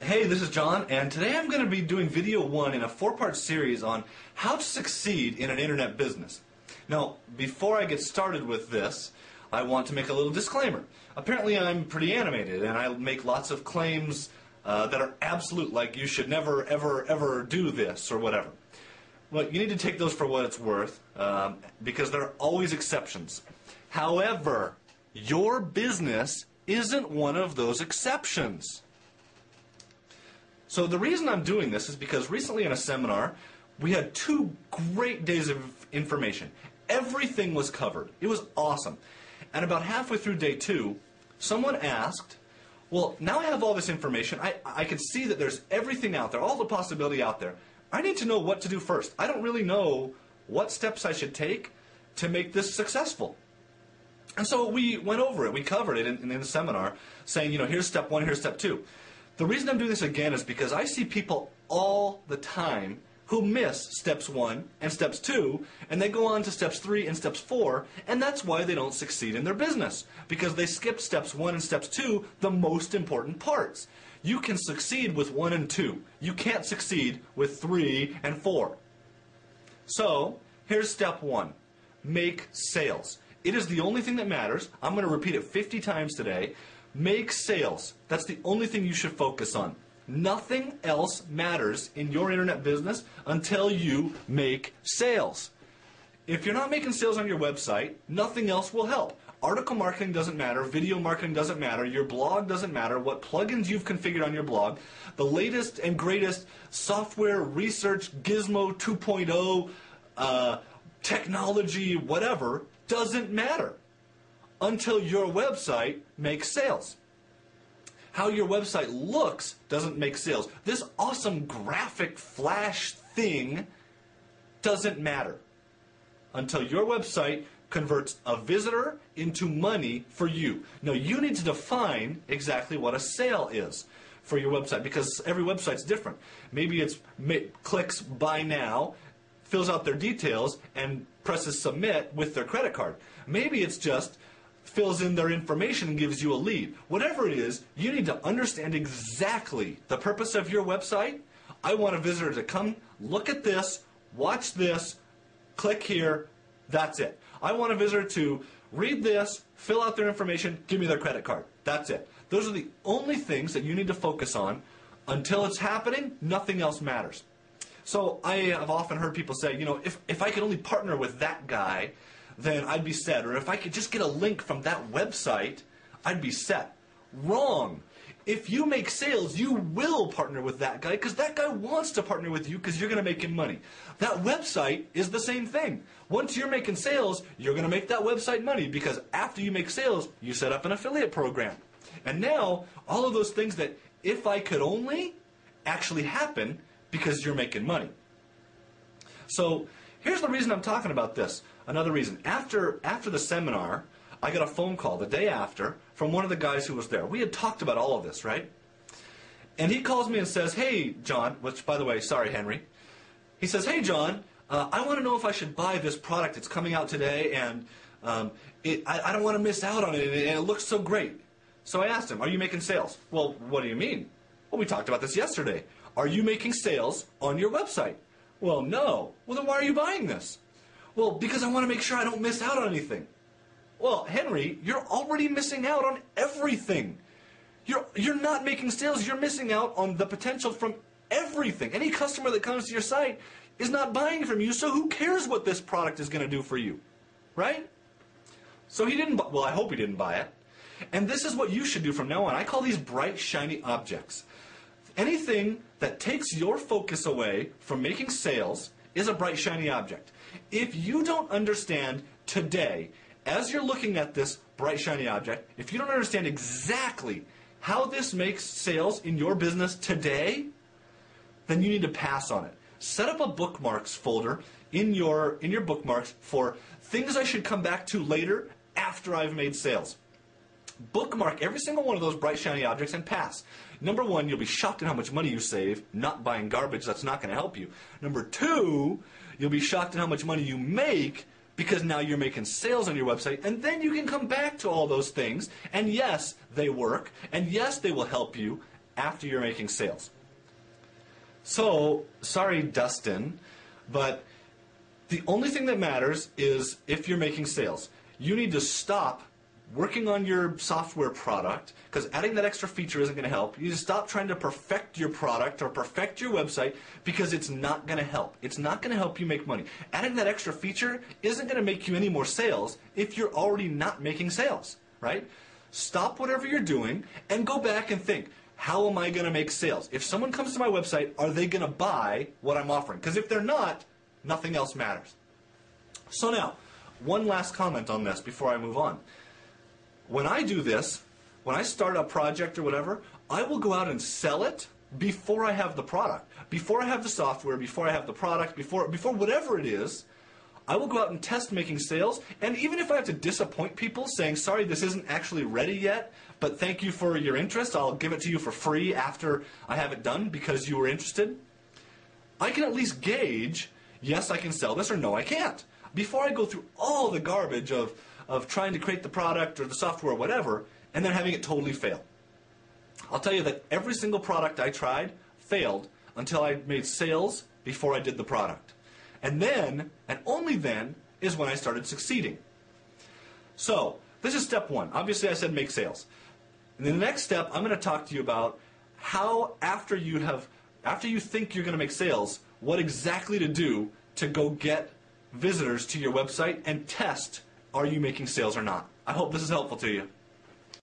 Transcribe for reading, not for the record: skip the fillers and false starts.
Hey, this is John, and today I'm going to be doing video 1 in a 4-part series on how to succeed in an internet business. Now, before I get started with this, I want to make a little disclaimer. Apparently I'm pretty animated, and I make lots of claims that are absolute, like you should never, ever, ever do this, or whatever. Well, you need to take those for what it's worth, because there are always exceptions. However, your business isn't one of those exceptions. So the reason I'm doing this is because recently in a seminar, we had 2 great days of information. Everything was covered. It was awesome. And about halfway through day 2, someone asked, well, now I have all this information. I can see that there's everything out there, all the possibility out there. I need to know what to do first. I don't really know what steps I should take to make this successful. And so we went over it. We covered it in the seminar, saying, here's step 1, here's step 2. The reason I'm doing this again is because I see people all the time who miss steps 1 and steps 2, and they go on to steps 3 and steps 4, and that's why they don't succeed in their business, because they skipped steps 1 and steps 2, the most important parts. You can succeed with 1 and 2. You can't succeed with 3 and 4. So, here's step 1. Make sales. It is the only thing that matters. I'm going to repeat it 50 times today. Make sales. That's the only thing you should focus on. Nothing else matters in your internet business until you make sales. If you're not making sales on your website, nothing else will help. Article marketing doesn't matter, video marketing doesn't matter, your blog doesn't matter, what plugins you've configured on your blog, the latest and greatest software, research, gizmo 2.0, technology, whatever, doesn't matter until your website makes sales. How your website looks doesn't make sales. This awesome graphic flash thing doesn't matter until your website converts a visitor into money for you. Now, you need to define exactly what a sale is for your website, because every website's different. Maybe it's clicks buy now, fills out their details, and presses submit with their credit card. Maybe it's just fills in their information and gives you a lead. Whatever it is, you need to understand exactly the purpose of your website. I want a visitor to come, look at this, watch this, click here, that's it. I want a visitor to read this, fill out their information, give me their credit card. That's it. Those are the only things that you need to focus on. Until it's happening, nothing else matters. So I have often heard people say, if I could only partner with that guy, then I'd be set. Or if I could just get a link from that website, I'd be set. Wrong. If you make sales, you will partner with that guy because that guy wants to partner with you because you're going to make him money. That website is the same thing. Once you're making sales, you're going to make that website money because after you make sales, you set up an affiliate program. And now, all of those things that if I could only actually happen because you're making money. So here's the reason I'm talking about this. Another reason. After the seminar, I got a phone call the day after from one of the guys who was there. We had talked about all of this, right? And he calls me and says, hey, John, which, by the way, sorry, Henry. He says, hey, John, I want to know if I should buy this product. It's coming out today, and I don't want to miss out on it, and it looks so great. So I asked him, are you making sales? Well, what do you mean? Well, we talked about this yesterday. Are you making sales on your website? Well, no. Well, then why are you buying this? Well, because I want to make sure I don't miss out on anything. Well, Henry, you're already missing out on everything. You're not making sales. You're missing out on the potential from everything. Any customer that comes to your site is not buying from you, so who cares what this product is going to do for you, right? So he didn't well, I hope he didn't buy it. And this is what you should do from now on. I call these bright, shiny objects. Anything that takes your focus away from making sales is a bright, shiny object. If you don't understand today, as you're looking at this bright, shiny object, if you don't understand exactly how this makes sales in your business today, then you need to pass on it. Set up a bookmarks folder in your bookmarks for things I should come back to later after I've made sales. Bookmark every single one of those bright, shiny objects and pass. Number 1, you'll be shocked at how much money you save not buying garbage that's not going to help you. Number 2, you'll be shocked at how much money you make because now you're making sales on your website, and then you can come back to all those things, and yes, they work, and yes, they will help you after you're making sales. So, sorry, Dustin, but the only thing that matters is if you're making sales. You need to stop working on your software product, because adding that extra feature isn't going to help. You need to stop trying to perfect your product or perfect your website, because it's not going to help. It's not going to help you make money. Adding that extra feature isn't going to make you any more sales if you're already not making sales, right? Stop whatever you're doing and go back and think, how am I going to make sales? If someone comes to my website, are they going to buy what I'm offering? Because if they're not, nothing else matters. So now, one last comment on this before I move on. When I do this, when I start a project or whatever, I will go out and sell it before I have the product. Before I have the software, before I have the product, before whatever it is, I will go out and test making sales. And even if I have to disappoint people saying, sorry, this isn't actually ready yet, but thank you for your interest, I'll give it to you for free after I have it done because you were interested, I can at least gauge, yes, I can sell this, or no, I can't. Before I go through all the garbage of trying to create the product or the software or whatever, and then having it totally fail. I'll tell you that every single product I tried failed until I made sales before I did the product. And then, and only then, is when I started succeeding. So, this is step one. Obviously, I said make sales. And the next step, I'm going to talk to you about how, after you think you're going to make sales, what exactly to do to go get visitors to your website and test, are you making sales or not? I hope this is helpful to you.